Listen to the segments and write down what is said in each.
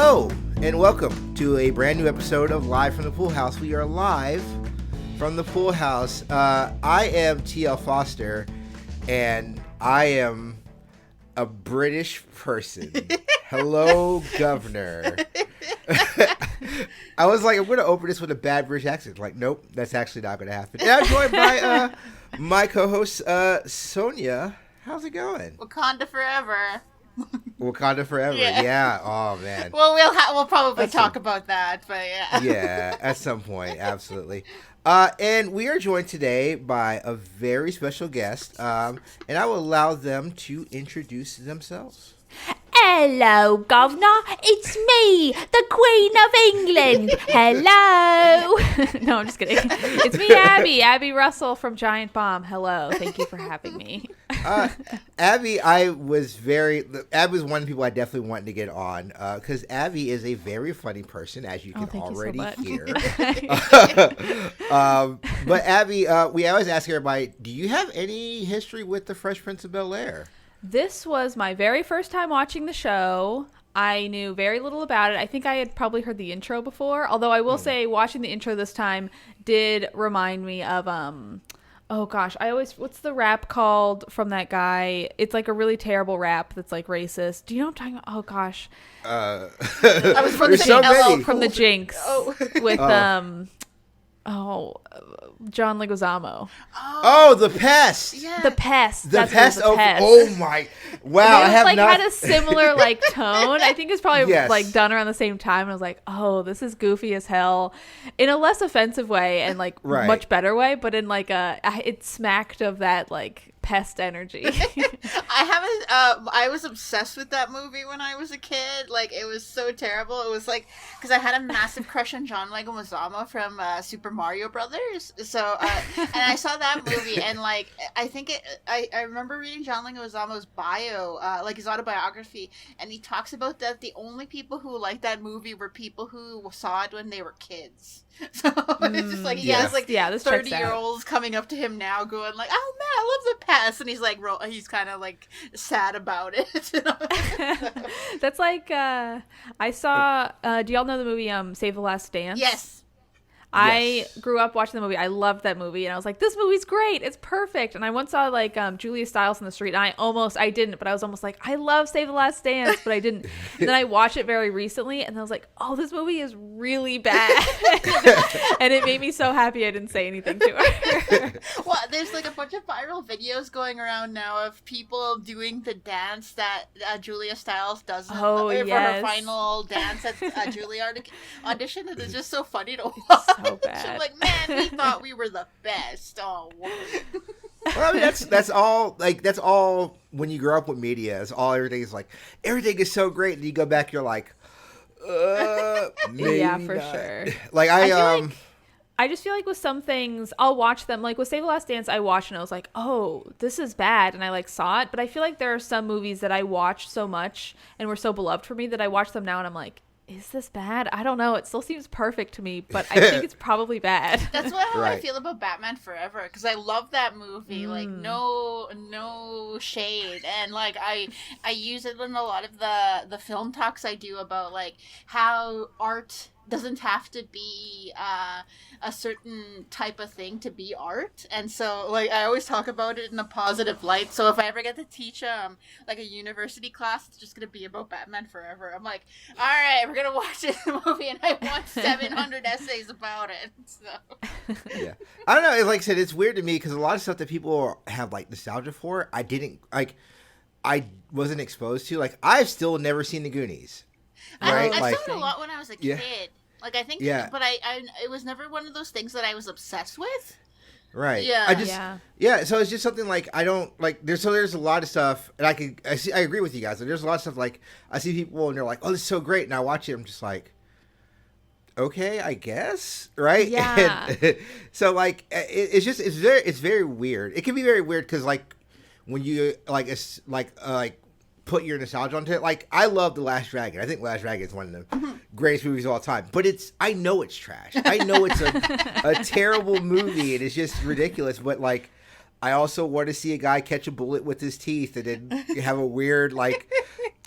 Hello, and welcome to a brand new episode of Live from the Pool House. We are live from the Pool House. I am T.L. Foster, and I am a British person. Hello, Governor. I was like, I'm going to open this with a bad British accent. Like, nope, that's actually not going to happen. And I'm joined by my co-host, Sonya. How's it going? Wakanda forever. Wakanda forever. Yeah. Oh man. Well, we'll probably talk about that, but yeah. Yeah, at some point, absolutely. And we are joined today by a very special guest, and I will allow them to introduce themselves. Hello, Governor. It's me, the Queen of England. Hello. No, I'm just kidding. It's me, Abby Russell from Giant Bomb. Hello. Thank you for having me. Abby was one of the people I definitely wanted to get on because Abby is a very funny person, as you can already hear. But Abby, we always ask everybody, do you have any history with the Fresh Prince of Bel-Air? This was my very first time watching the show. I knew very little about it. I think I had probably heard the intro before, although I will say watching the intro this time did remind me of oh gosh, what's the rap called from that guy? It's like a really terrible rap that's like racist. Do you know what I'm talking about? Oh gosh. I was from the Jinx with John Leguizamo. Oh, The Pest. Yeah. The Pest. The Pest. Oh my! Wow, I have had a similar like tone. I think it's probably like done around the same time. And I was like, oh, this is goofy as hell, in a less offensive way and like much better way, but in like it smacked of that like Pest energy. I was obsessed with that movie when I was a kid. Like, it was so terrible. It was like, because I had a massive crush on John Leguizamo from Super Mario Brothers. So, and I saw that movie, and like, I think I remember reading John Leguizamo's bio, like his autobiography, and he talks about that the only people who liked that movie were people who saw it when they were kids. So it's just like he has like 30-year-olds coming up to him now going like, oh man, I love The Pest, and he's like he's kind of like sad about it. That's like I saw do y'all know the movie Save the Last Dance? Yes. I grew up watching the movie. I loved that movie, and I was like, this movie's great. It's perfect. And I once saw like Julia Stiles in the street, and I didn't, but I was almost like, I love Save the Last Dance, but I didn't. And then I watched it very recently, and I was like, oh, this movie is really bad. And it made me so happy I didn't say anything to her. Well, there's like a bunch of viral videos going around now of people doing the dance that Julia Stiles does for her final dance at Julia audition, and it's just so funny to watch. So bad. I'm like, man, we thought we were the best. Oh, well, I mean, that's all when you grow up with media. It's all everything is like, everything is so great, and you go back, you're like, maybe yeah, for not. Sure. Like I just feel like with some things, I'll watch them. Like with Save the Last Dance, I watched and I was like, oh, this is bad. And I like saw it. But I feel like there are some movies that I watched so much and were so beloved for me that I watch them now and I'm like, is this bad? I don't know. It still seems perfect to me, but I think it's probably bad. That's how I feel about Batman Forever, because I love that movie. Like, no shade. And like I use it in a lot of the film talks I do about like how art doesn't have to be a certain type of thing to be art, and so like I always talk about it in a positive light. So if I ever get to teach like a university class, it's just gonna be about Batman Forever. I'm like, all right, we're gonna watch this movie, and I want 700 essays about it. So yeah, I don't know. Like I said, it's weird to me because a lot of stuff that people have like nostalgia for, I wasn't exposed to. Like, I've still never seen The Goonies. Right? I saw it a lot when I was a kid. Like, I think, but I it was never one of those things that I was obsessed with. Right. Yeah. So it's just something like I don't like. There's a lot of stuff, and I agree with you guys. Like, there's a lot of stuff like I see people and they're like, oh, this is so great, and I watch it, I'm just like, okay, I guess, right? Yeah. And, so like, it's very weird. It can be very weird because like when you put your nostalgia onto it. Like, I love The Last Dragon. I think Last Dragon is one of the greatest movies of all time. But I know it's trash. I know it's a terrible movie, and it's just ridiculous. But, like, I also want to see a guy catch a bullet with his teeth and then have a weird, like,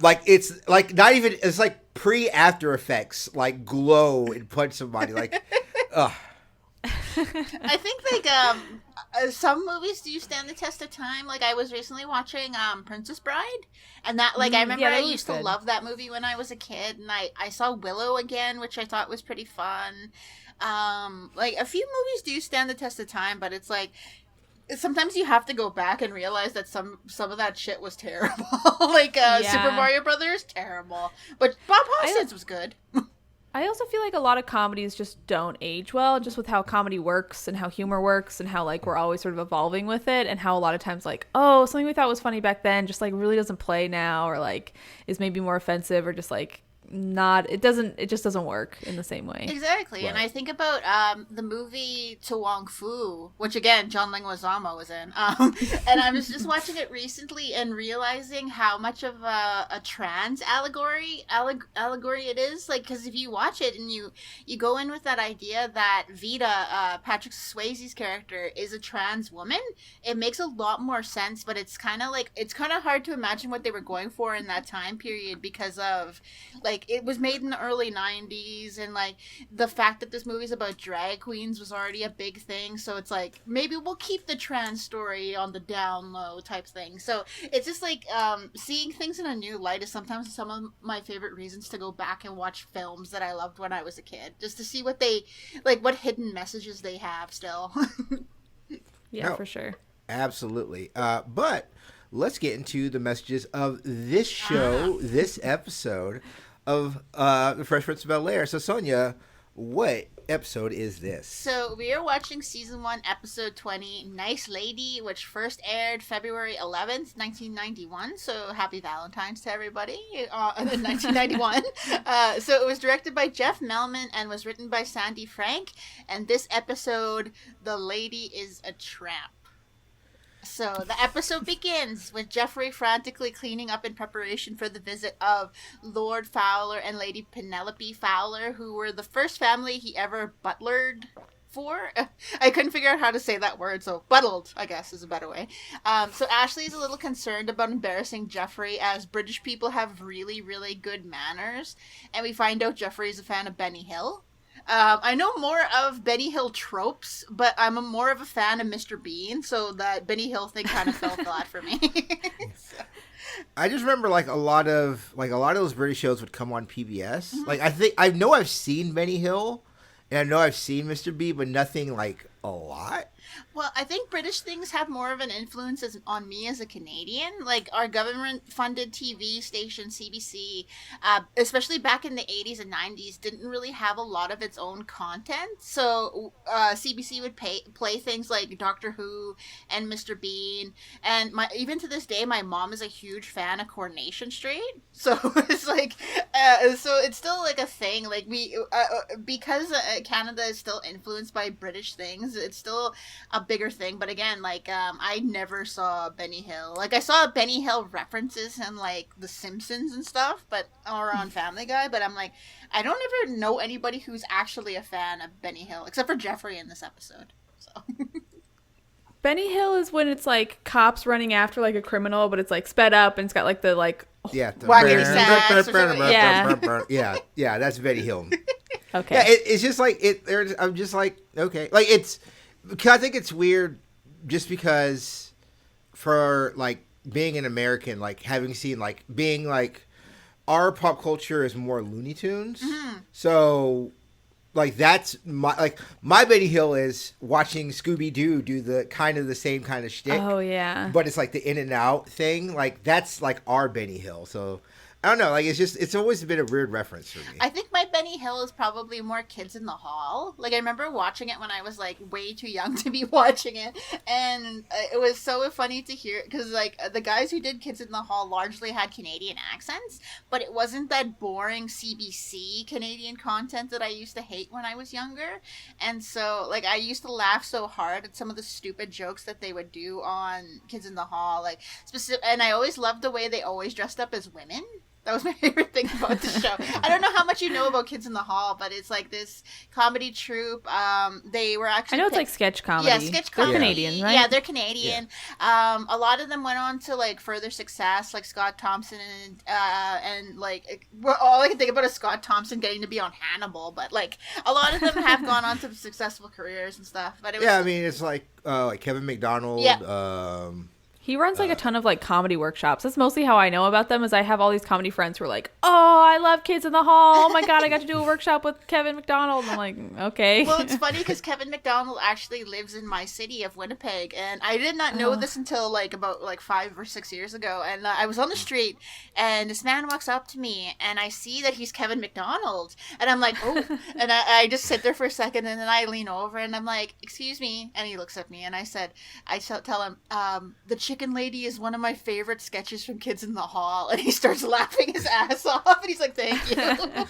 like it's like not even it's like pre After Effects like glow and punch somebody like ugh. I think like some movies do stand the test of time. Like I was recently watching Princess Bride, and that like I remember I used to love that movie when I was a kid, and I saw Willow again, which I thought was pretty fun. Like a few movies do stand the test of time, but it's like sometimes you have to go back and realize that some of that shit was terrible. Like Super Mario Brothers, terrible, but Bob Hoskins was good. I also feel like a lot of comedies just don't age well, just with how comedy works and how humor works and how like we're always sort of evolving with it, and how a lot of times like, oh, something we thought was funny back then just like really doesn't play now, or like is maybe more offensive, or just like it just doesn't work in the same way. Exactly. Right. And I think about the movie To Wong Foo, which again John Leguizamo was in, and I was just watching it recently and realizing how much of a trans allegory it is, like, because if you watch it and you go in with that idea that Vita, Patrick Swayze's character, is a trans woman, it makes a lot more sense. But it's kind of hard to imagine what they were going for in that time period, because of like it was made in the early 90s, and like the fact that this movie's about drag queens was already a big thing, so it's like maybe we'll keep the trans story on the down low type thing. So it's just like seeing things in a new light is sometimes some of my favorite reasons to go back and watch films that I loved when I was a kid, just to see what hidden messages they have still. For sure, absolutely. But let's get into the messages of this show, this episode of The Fresh Prince of Bel-Air. So, Sonya, what episode is this? So, we are watching Season 1, Episode 20, Nice Lady, which first aired February 11th, 1991. So, happy Valentine's to everybody in 1991. So, it was directed by Jeff Melman and was written by Sandy Frank. And this episode, the lady is a tramp. So the episode begins with Geoffrey frantically cleaning up in preparation for the visit of Lord Fowler and Lady Penelope Fowler, who were the first family he ever butlered for. I couldn't figure out how to say that word, so buttled, I guess, is a better way. So Ashley is a little concerned about embarrassing Geoffrey, as British people have really, really good manners, and we find out Geoffrey is a fan of Benny Hill. I know more of Benny Hill tropes, but I'm more of a fan of Mr. Bean, so that Benny Hill thing kind of fell flat for me. So. I just remember like a lot of those British shows would come on PBS. Mm-hmm. Like I know I've seen Benny Hill, and I know I've seen Mr. B, but nothing like a lot. Well, I think British things have more of an influence on me as a Canadian. Like, our government-funded TV station, CBC, especially back in the 80s and 90s, didn't really have a lot of its own content. So, CBC would play things like Doctor Who and Mr. Bean. And even to this day, my mom is a huge fan of Coronation Street. So, it's like, so it's still like a thing. Like, because Canada is still influenced by British things, it's still a bigger thing. But again, like I never saw Benny Hill. Like I saw Benny Hill references in like The Simpsons and stuff, but or on Family Guy, but I'm like, I don't ever know anybody who's actually a fan of Benny Hill except for Geoffrey in this episode. So Benny Hill is when it's like cops running after like a criminal, but it's like sped up and it's got like the like wagging sax. Yeah, that's Benny Hill. Okay. Yeah, it's just like I'm just like, okay, like it's. Because I think it's weird just because for, like, being an American, like, having seen, like, being, like, our pop culture is more Looney Tunes. Mm-hmm. So, like, that's my Benny Hill is watching Scooby-Doo do the kind of the same kind of shtick. Oh, yeah. But it's, like, the in and out thing. Like, that's, like, our Benny Hill. So, I don't know. Like, it's always been a weird reference for me. I think my Benny Hill is probably more Kids in the Hall. Like, I remember watching it when I was, like, way too young to be watching it. And it was so funny to hear, because, like, the guys who did Kids in the Hall largely had Canadian accents, but it wasn't that boring CBC Canadian content that I used to hate when I was younger. And so, like, I used to laugh so hard at some of the stupid jokes that they would do on Kids in the Hall. Like, and I always loved the way they always dressed up as women. That was my favorite thing about the show. I don't know how much you know about Kids in the Hall, but it's like this comedy troupe. They were actually... I know it's like sketch comedy. Yeah, sketch comedy. They're Canadian, right? Yeah, they're Canadian. Yeah. A lot of them went on to like further success, like Scott Thompson and like all I can think about is Scott Thompson getting to be on Hannibal. But like a lot of them have gone on to successful careers and stuff. But it was, I mean, it's like Kevin McDonald. Yeah. He runs like a ton of like comedy workshops. That's mostly how I know about them. Is I have all these comedy friends who are like, "Oh, I love Kids in the Hall. Oh my god, I got to do a workshop with Kevin McDonald." And I'm like, okay. Well, it's funny because Kevin McDonald actually lives in my city of Winnipeg, and I did not know this until like about 5 or 6 years ago. And I was on the street, and this man walks up to me, and I see that he's Kevin McDonald, and I'm like, oh, and I just sit there for a second, and then I lean over, and I'm like, excuse me, and he looks at me, and I tell him, the Chicken Lady is one of my favorite sketches from Kids in the Hall, and he starts laughing his ass off, and he's like, thank you.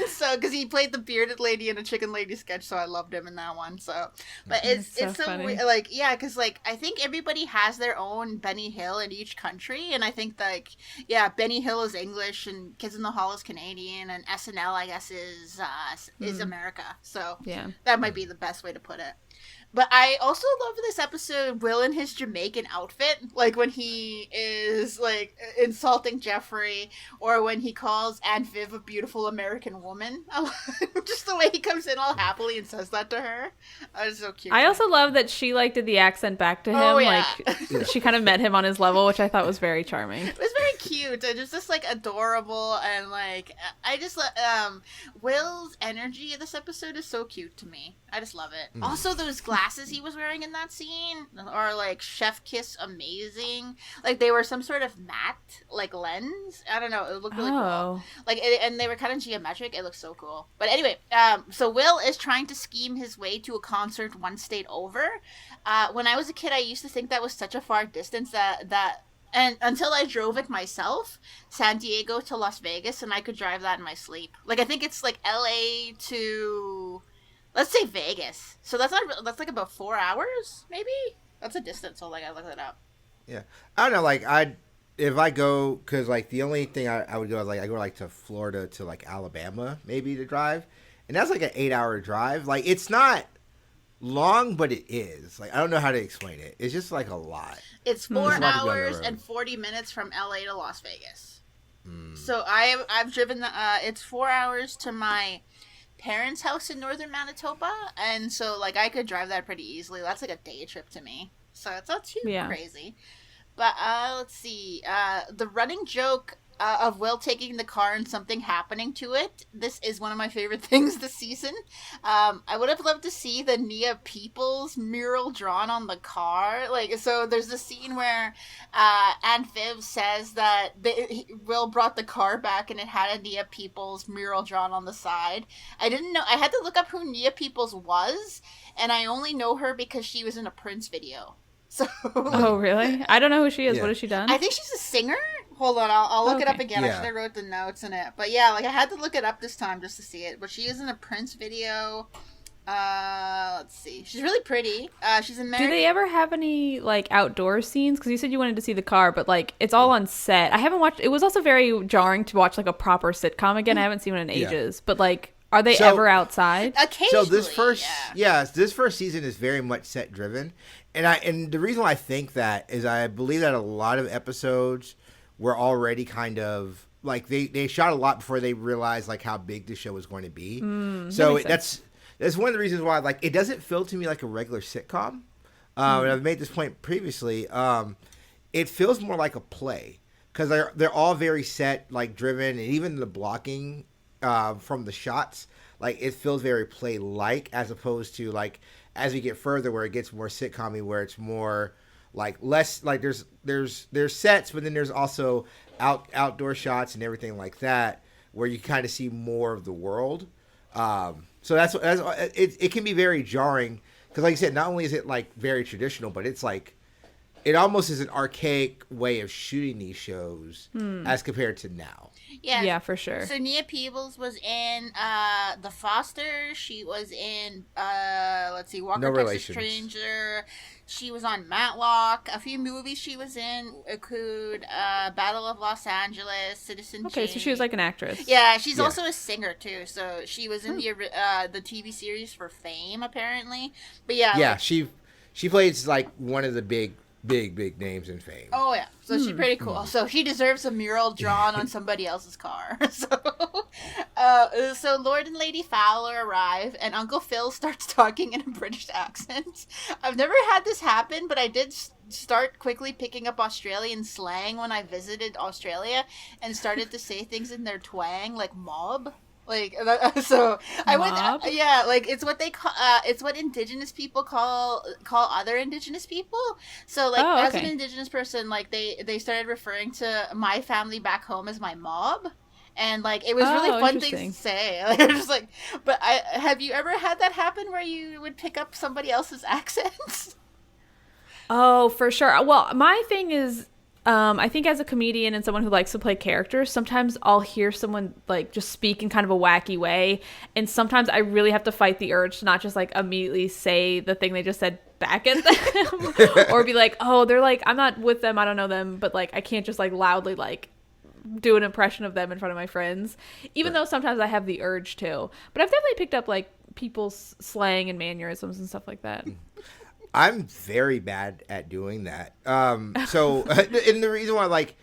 So because he played the bearded lady in a Chicken Lady sketch, so I loved him in that one. So but it's so weird, like, yeah, because like I think everybody has their own Benny Hill in each country, and I think like, yeah, Benny Hill is English and Kids in the Hall is Canadian, and SNL I guess is America. So yeah, that might be the best way to put it. But I also love this episode, Will in his Jamaican outfit, like when he is like insulting Geoffrey, or when he calls Aunt Viv a beautiful American woman. Just the way he comes in all happily and says that to her. That is so cute. I also love that she like did the accent back to him. Oh, yeah. Like she kind of met him on his level, which I thought was very charming. It was very cute and just like adorable, and like I just Will's energy in this episode is so cute to me. I just love it. Also, those glasses he was wearing in that scene are like chef kiss amazing. Like they were some sort of matte like lens. I don't know. It looked really cool. Like and they were kind of geometric. It looked so cool. But anyway, so Will is trying to scheme his way to a concert one state over. When I was a kid, I used to think that was such a far distance and until I drove it myself, San Diego to Las Vegas, and I could drive that in my sleep. Like I think it's like LA to, let's say, Vegas. So that's like about 4 hours, maybe. That's a distance. So like I looked it up. Yeah, I don't know. Like if I go, because like the only thing I would go is like I go like to Florida to like Alabama maybe to drive, and that's like an 8-hour drive. Like it's not long, but it is. Like I don't know how to explain it. It's just like a lot. It's 4 hours and 40 minutes from LA to Las Vegas. So I've driven it's 4 hours to my parents' house in northern Manitoba, and so like I could drive that pretty easily. That's like a day trip to me, so it's not too crazy. But let's see, the running joke of Will taking the car and something happening to it. This is one of my favorite things this season. I would have loved to see the Nia Peoples mural drawn on the car. Like, so there's a scene where Aunt Viv says that Will brought the car back and it had a Nia Peoples mural drawn on the side. I didn't know. I had to look up who Nia Peoples was, and I only know her because she was in a Prince video. So, oh, really? I don't know who she is. Yeah. What has she done? I think she's a singer. Hold on, I'll look it up again. Yeah. I should have wrote the notes in it. But yeah, like I had to look it up this time just to see it. But she is in a Prince video. Let's see. She's really pretty. She's American. Do they ever have any like outdoor scenes? Because you said you wanted to see the car, but like it's all on set. I haven't watched. It was also very jarring to watch like a proper sitcom again. I haven't seen one in ages. But like, are they ever outside? Occasionally. So this first season is very much set driven. And the reason why I think that is I believe that a lot of episodes were already kind of like they shot a lot before they realized like how big the show was going to be. So that's one of the reasons why like it doesn't feel to me like a regular sitcom. And I've made this point previously. It feels more like a play because they're all very set, like driven, and even the blocking from the shots, like it feels very play like, as opposed to like as we get further where it gets more sitcom-y, where it's more like less like there's sets, but then there's also outdoor shots and everything like that where you kind of see more of the world. So that's it can be very jarring because like I said, not only is it like very traditional, but it's like it almost is an archaic way of shooting these shows as compared to now. Yeah, for sure. So Nia Peebles was in The Fosters. She was in let's see, Walker No Texas Relations. Stranger. She was on Matlock. A few movies she was in include Battle of Los Angeles, Citizen Okay, Jane. so she was like an actress. Yeah, she's also a singer too. So she was in the TV series for Fame, apparently. But yeah, Yeah, she plays like one of the big names in Fame. Oh yeah, so she's pretty cool. So she deserves a mural drawn on somebody else's car. So Lord and Lady Fowler arrive, and Uncle Phil starts talking in a British accent. I've never had this happen, but I did start quickly picking up Australian slang when I visited Australia, and started to say things in their twang, like mob. Like, so I went, yeah, like it's what they call, it's what Indigenous people call other Indigenous people. So like, as an Indigenous person, like they started referring to my family back home as my mob. And like, it was really fun things to say. Like, I was just like, but have you ever had that happen where you would pick up somebody else's accents? Oh, for sure. Well, my thing is, I think as a comedian and someone who likes to play characters, sometimes I'll hear someone like just speak in kind of a wacky way. And sometimes I really have to fight the urge to not just like immediately say the thing they just said back at them or be like, oh, they're like, I'm not with them. I don't know them. But like, I can't just like loudly like do an impression of them in front of my friends, even though sometimes I have the urge to. But I've definitely picked up like people's slang and mannerisms and stuff like that. I'm very bad at doing that. So, and the reason why, like,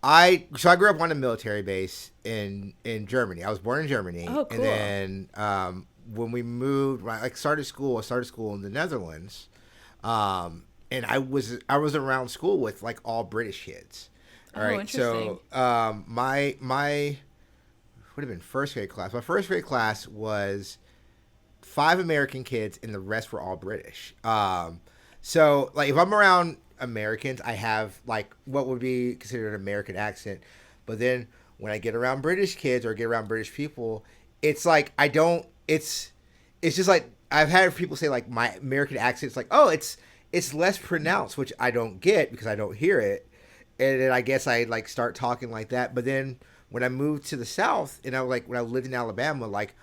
I grew up on a military base in Germany. I was born in Germany. Oh, cool. And then when we moved, I started school in the Netherlands. And I was around school with like all British kids. All right. Interesting. So, my would have been first grade class. My first grade class was 5 American kids and the rest were all British. So like if I'm around Americans, I have like what would be considered an American accent. But then when I get around British kids or get around British people, it's like it's just like I've had people say like my American accent is like, oh, it's less pronounced, which I don't get because I don't hear it. And then I guess I like start talking like that. But then when I moved to the South and when I lived in Alabama, like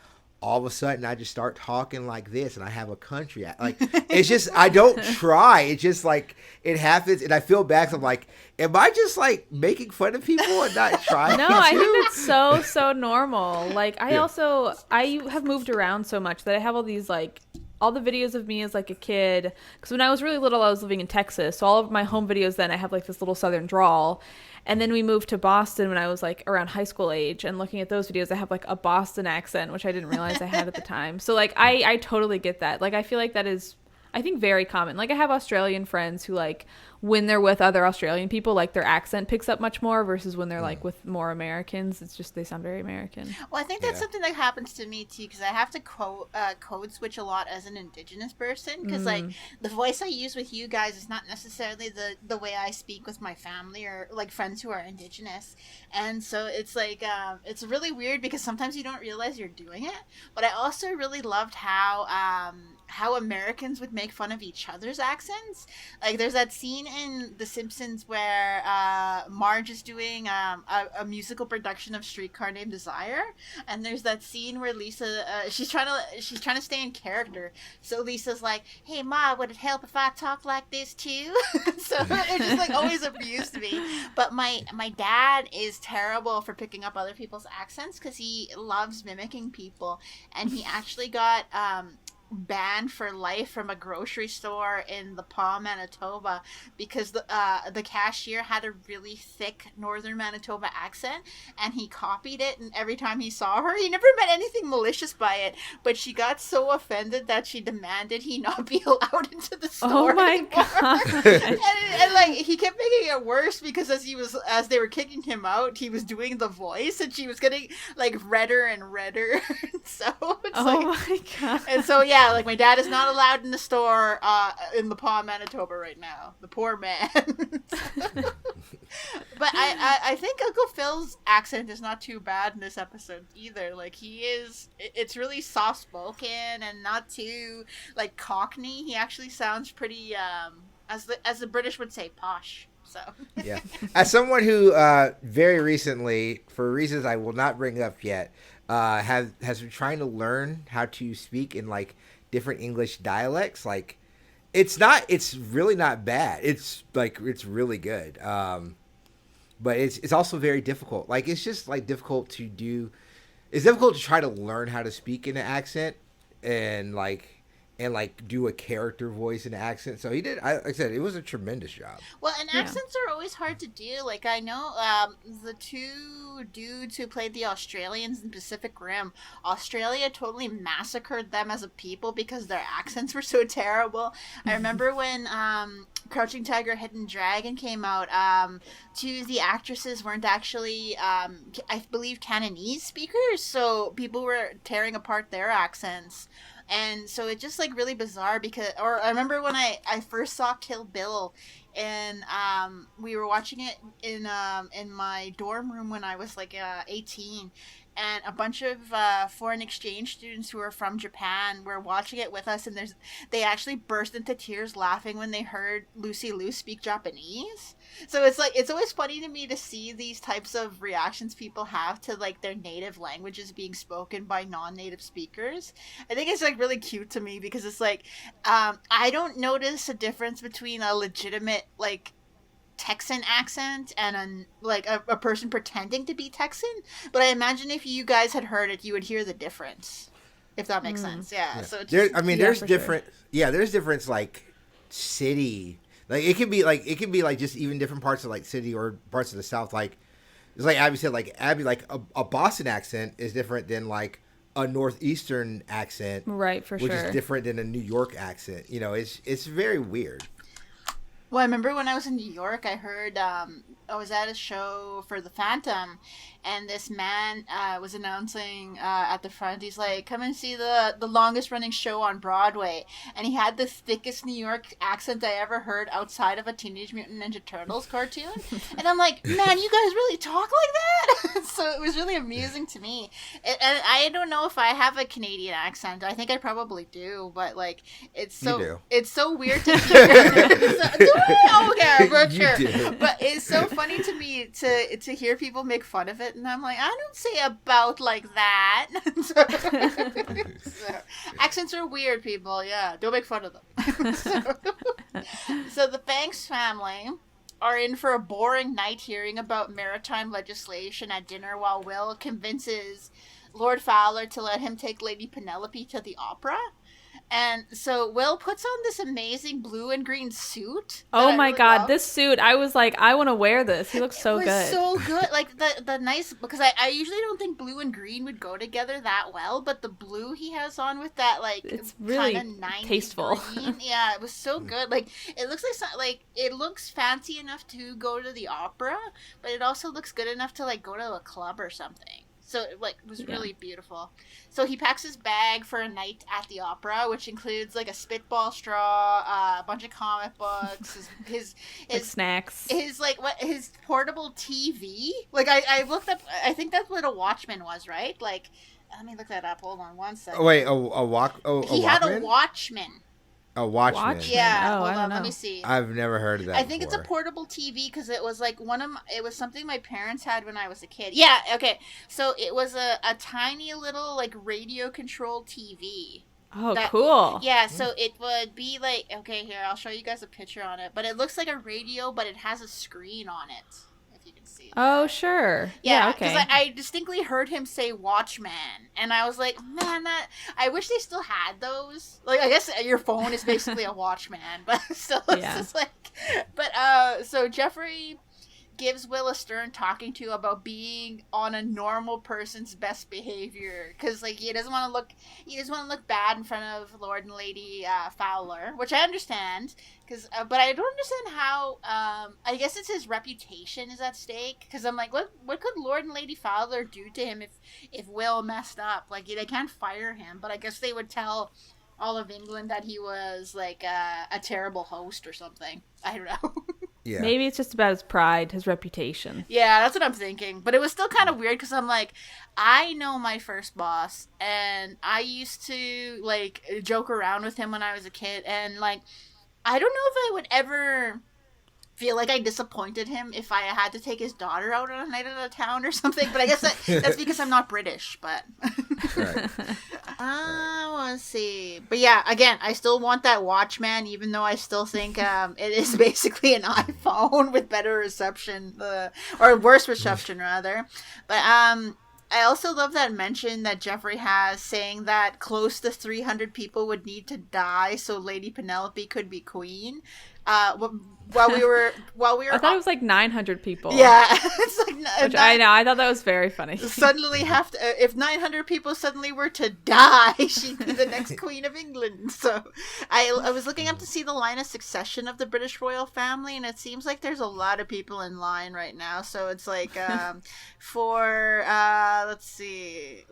all of a sudden I just start talking like this and I have a country like it's just I don't try, it's just like it happens and I feel bad. I'm like, am I just like making fun of people and not trying? No, I think that's so normal. Like I have moved around so much that I have all these like all the videos of me as like a kid, because when I was really little I was living in Texas, so all of my home videos then I have like this little southern drawl. And then we moved to Boston when I was like around high school age, and looking at those videos I have like a Boston accent, which I didn't realize I had at the time. So like I totally get that. Like I feel like that is, I think, very common. Like I have Australian friends who like when they're with other Australian people, like their accent picks up much more versus when they're like with more Americans. It's just they sound very American. Well, I think that's something that happens to me too, because I have to code switch a lot as an Indigenous person, because like the voice I use with you guys is not necessarily the way I speak with my family or like friends who are Indigenous, and so it's like it's really weird because sometimes you don't realize you're doing it. But I also really loved how Americans would make fun of each other's accents. Like there's that scene in The Simpsons where Marge is doing a musical production of Streetcar Named Desire, and there's that scene where Lisa she's trying to stay in character. So Lisa's like, "Hey Ma, would it help if I talk like this too?" So it just like always amused me. But my dad is terrible for picking up other people's accents because he loves mimicking people, and he actually got banned for life from a grocery store in the Paw, Manitoba, because the cashier had a really thick northern Manitoba accent, and he copied it, and every time he saw her, he never meant anything malicious by it, but she got so offended that she demanded he not be allowed into the store. Oh my anymore. God. and like he kept making it worse because as they were kicking him out, he was doing the voice, and she was getting like redder and redder. So it's my God. And so yeah, like my dad is not allowed in the store in the Paw, Manitoba right now. The poor man. But I think Uncle Phil's accent is not too bad in this episode either. Like it's really soft spoken and not too like Cockney. He actually sounds pretty as the British would say, posh. So Yeah. As someone who very recently, for reasons I will not bring up yet, has been trying to learn how to speak in like different English dialects, like it's really not bad. It's like it's really good. But it's also very difficult. Like it's just like difficult to do. It's difficult to try to learn how to speak in an accent and like do a character voice in an accent. So he did. Like I said, it was a tremendous job. well, and accents are always hard to do. Like I know the two dudes who played the Australians in Pacific Rim, Australia totally massacred them as a people because their accents were so terrible. I remember when Crouching Tiger, Hidden Dragon came out, two of the actresses weren't actually, I believe, Cantonese speakers, so people were tearing apart their accents. And so it's just like really bizarre because, or I remember when I first saw Kill Bill, and we were watching it in my dorm room when I was like 18, and a bunch of foreign exchange students who were from Japan were watching it with us, and they actually burst into tears laughing when they heard Lucy Liu speak Japanese. So it's like it's always funny to me to see these types of reactions people have to like their native languages being spoken by non-native speakers. I think it's like really cute to me because it's like I don't notice a difference between a legitimate like Texan accent and a person pretending to be Texan, but I imagine if you guys had heard it, you would hear the difference. If that makes sense, yeah. So it's just, There's different. Sure. Yeah, there's difference like city. Like it can be like just even different parts of like city or parts of the South. Like it's like Abby said. Like Abby, like a Boston accent is different than like a Northeastern accent, right? For which sure, is different than a New York accent. You know, it's very weird. Well, I remember when I was in New York, I heard I was at a show for the Phantom, and this man was announcing at the front. He's like, "Come and see the longest running show on Broadway," and he had the thickest New York accent I ever heard outside of a Teenage Mutant Ninja Turtles cartoon. And I'm like, "Man, you guys really talk like that?" So it was really amusing to me. And I don't know if I have a Canadian accent. I think I probably do, but like it's so weird to hear. Okay, but sure. But it's so funny to me to hear people make fun of it, and I'm like, I don't say about like that. So, accents are weird, people. Yeah, don't make fun of them. So the Banks family are in for a boring night hearing about maritime legislation at dinner while Will convinces Lord Fowler to let him take Lady Penelope to the opera. And so Will puts on this amazing blue and green suit. Oh my God, this suit! I was like, I want to wear this. He looks so good. It was so good. Like the nice, because I usually don't think blue and green would go together that well, but the blue he has on with that like it's really tasteful. Green, yeah, it was so good. Like it looks like it looks fancy enough to go to the opera, but it also looks good enough to like go to a club or something. So it was really beautiful. So he packs his bag for a night at the opera, which includes like a spitball straw, a bunch of comic books, his like snacks, his portable TV. Like I looked up, I think that's what a Watchman was, right? Like, let me look that up. Hold on one second. Oh wait, he had a Watchman. A Watchman. Yeah, hold on. Let me see. I've never heard of that. I think it's a portable TV because it was like it was something my parents had when I was a kid. Yeah, okay. So it was a tiny little like radio controlled TV. Oh, cool. Yeah, so it would be like, okay, here, I'll show you guys a picture on it. But it looks like a radio, but it has a screen on it. You can see. Oh, sure. Yeah, okay. Because I distinctly heard him say Watchman, and I was like, man, I wish they still had those. Like, I guess your phone is basically a Watchman, but still, it's just like, but so Geoffrey gives Will a stern talking to about being on a normal person's best behavior, because like he doesn't want to look bad in front of Lord and Lady Fowler, which I understand, but I don't understand how. I guess it's his reputation is at stake, because I'm like, what could Lord and Lady Fowler do to him if Will messed up? Like they can't fire him, but I guess they would tell all of England that he was like a terrible host or something. I don't know. Yeah. Maybe it's just about his pride, his reputation. Yeah, that's what I'm thinking. But it was still kind of weird because I'm like, I know my first boss, and I used to like joke around with him when I was a kid, and like I don't know if I would ever feel like I disappointed him if I had to take his daughter out on a night at a town or something. But I guess that's because I'm not British. But Right. I want to see. But yeah, again, I still want that Watchman, even though I still think it is basically an iPhone with better reception, or worse reception rather. But I also love that mention that Geoffrey has saying that close to 300 people would need to die so Lady Penelope could be queen. While we were I thought it was like 900 people. yeah, it's like Which I know. I thought that was very funny. Suddenly have to if 900 people suddenly were to die, she'd be the next queen of England. So I was looking up to see the line of succession of the British royal family, and it seems like there's a lot of people in line right now. So it's like for let's see,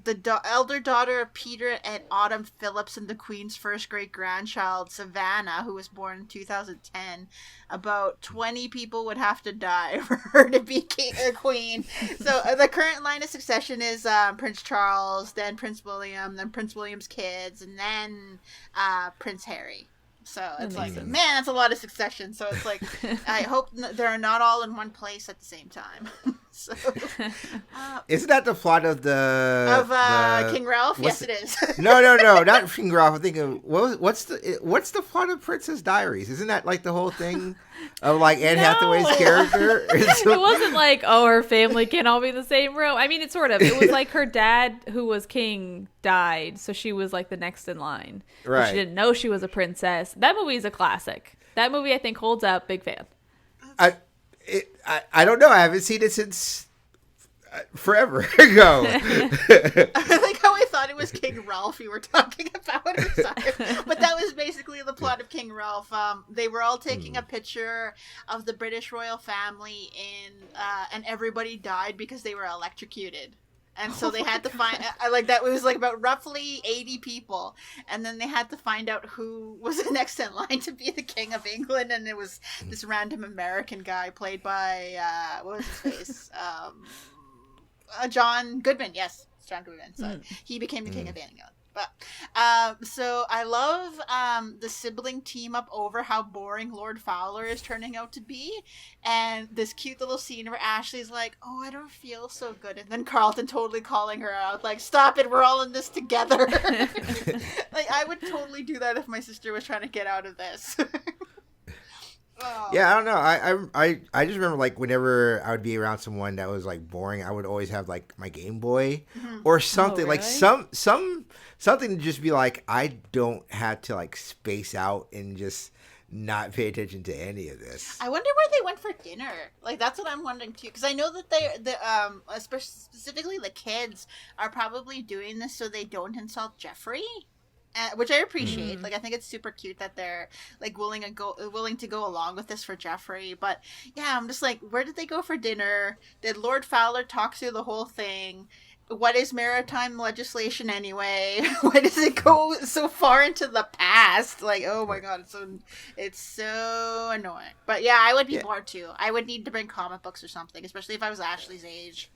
the elder daughter of Peter and Autumn Phillips and the Queen's first great grandchild Savannah, who was born in 2010. About 20 people would have to die for her to be king or queen. So the current line of succession is Prince Charles, then Prince William, then Prince William's kids, and then Prince Harry. So it's like, man, that's a lot of succession. So it's like, I hope they're not all in one place at the same time. So, Isn't that the plot of the King Ralph? Yes, it is. No, not King Ralph. I'm thinking, what's the plot of Princess Diaries? Isn't that like the whole thing of like Anne Hathaway's character? It wasn't like, oh, her family can't all be in the same room. I mean, it's sort of. It was like her dad, who was king, died, so she was like the next in line. Right. She didn't know she was a princess. That movie is a classic. That movie, I think, holds up. Big fan. I don't know. I haven't seen it since forever ago. I like how I thought it was King Ralph you were talking about. I'm sorry. But that was basically the plot of King Ralph. They were all taking a picture of the British royal family and everybody died because they were electrocuted. And so they had to find, like, that was like about roughly 80 people. And then they had to find out who was the next in line to be the King of England. And it was this random American guy played by, what was his face? John Goodman. Yes, it's John Goodman. So he became the King of England. But so I love the sibling team up over how boring Lord Fowler is turning out to be, and this cute little scene where Ashley's like, "Oh, I don't feel so good," and then Carlton totally calling her out, like, "Stop it, we're all in this together." Like, I would totally do that if my sister was trying to get out of this. Oh. Yeah, I don't know. I just remember, like, whenever I would be around someone that was like boring, I would always have like my Game Boy or something. Oh, really? Like something to just be like, I don't have to like space out and just not pay attention to any of this. I wonder where they went for dinner. Like, that's what I'm wondering too, because I know that specifically the kids are probably doing this so they don't insult Geoffrey. Which I appreciate. Like, I think it's super cute that they're like willing to go along with this for Geoffrey. But yeah, I'm just like, where did they go for dinner? Did Lord Fowler talk through the whole thing? What is maritime legislation anyway? Why does it go so far into the past? Like, oh my god, it's so annoying. But yeah, I would be bored too. I would need to bring comic books or something, especially if I was Ashley's age.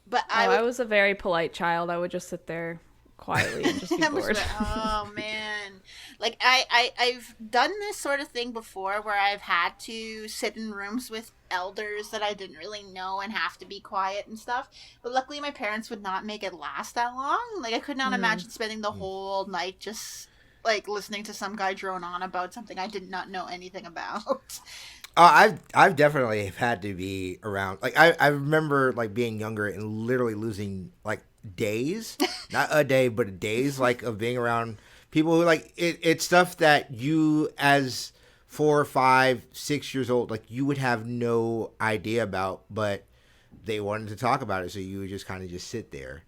But I was a very polite child. I would just sit there quietly and just be bored. Oh man, like I've done this sort of thing before where I've had to sit in rooms with elders that I didn't really know and have to be quiet and stuff, but luckily my parents would not make it last that long. Like, I could not imagine spending the whole night just like listening to some guy drone on about something I did not know anything about. I've definitely had to be around. Like, I remember like being younger and literally losing like days, not a day, but days, like, of being around people who like it's stuff that you as 4, 5, 6 years old, like, you would have no idea about, but they wanted to talk about it, so you would just kind of just sit there.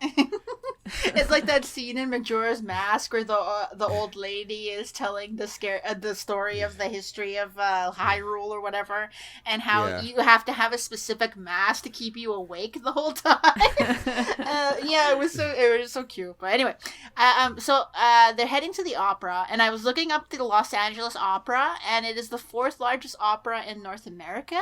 It's like that scene in Majora's Mask where the old lady is telling the story of the history of Hyrule or whatever, and how you have to have a specific mask to keep you awake the whole time. Yeah, it was so cute. But anyway, so they're heading to the opera, and I was looking up the Los Angeles Opera, and it is the 4th largest opera in North America,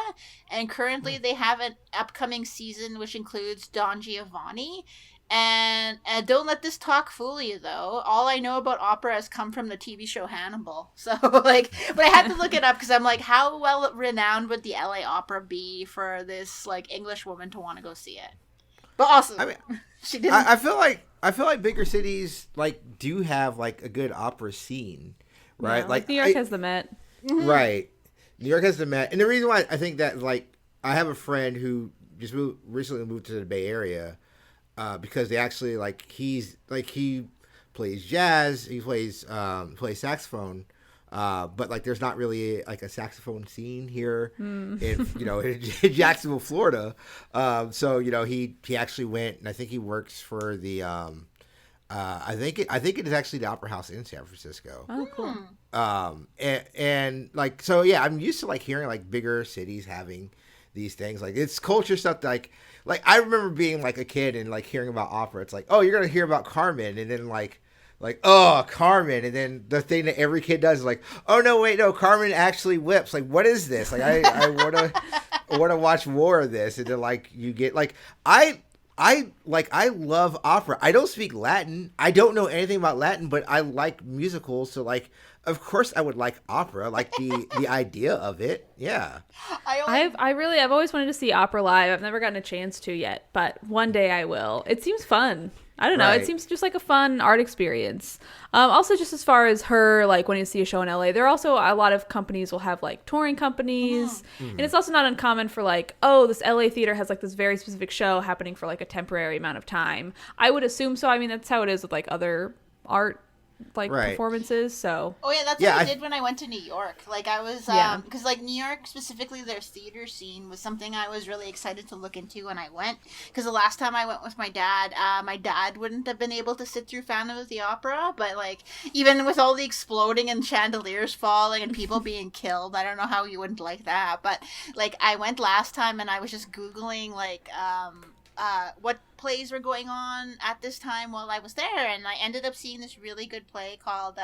and currently they have an upcoming season which includes Don Giovanni. And don't let this talk fool you, though. All I know about opera has come from the TV show Hannibal. So, like, but I had to look it up because I'm like, how well renowned would the LA Opera be for this, like, English woman to want to go see it? But also, I mean, she didn't. I feel like bigger cities like do have like a good opera scene, right? Yeah, like New York has the Met. Right. New York has the Met, and the reason why I think that, like, I have a friend who just recently moved to the Bay Area. Because they actually he plays jazz, he plays saxophone, but like there's not really like a saxophone scene here in Jacksonville, Florida. So he actually went, and I think he works for the I think it is actually the Opera House in San Francisco. Oh, cool. And like, so yeah, I'm used to like hearing like bigger cities having these things. Like, it's culture stuff that, like I remember being like a kid and like hearing about opera. It's like, oh, you're gonna hear about Carmen, and then like oh, Carmen, and then the thing that every kid does is like, oh no, wait, no, Carmen actually whips. Like, what is this? Like, I wanna watch more of this, and then like you get like I love opera. I don't speak Latin. I don't know anything about Latin, but I like musicals, so like of course I would like opera, like the idea of it. Yeah. I've always wanted to see opera live. I've never gotten a chance to yet, but one day I will. It seems fun. I don't know. Right. It seems just like a fun art experience. Also, just as far as her, like, when you see a show in LA, there are also a lot of companies will have like touring companies. And it's also not uncommon for like, oh, this LA theater has like this very specific show happening for like a temporary amount of time. I would assume so. I mean, that's how it is with like other art like performances. So what I did when I went to New York. Like, I was because like New York, specifically their theater scene, was something I was really excited to look into when I went, because the last time I went with my dad wouldn't have been able to sit through Phantom of the Opera, but like even with all the exploding and chandeliers falling and people being killed, I don't know how you wouldn't like that. But like, I went last time and I was just Googling like what plays were going on at this time while I was there, and I ended up seeing this really good play called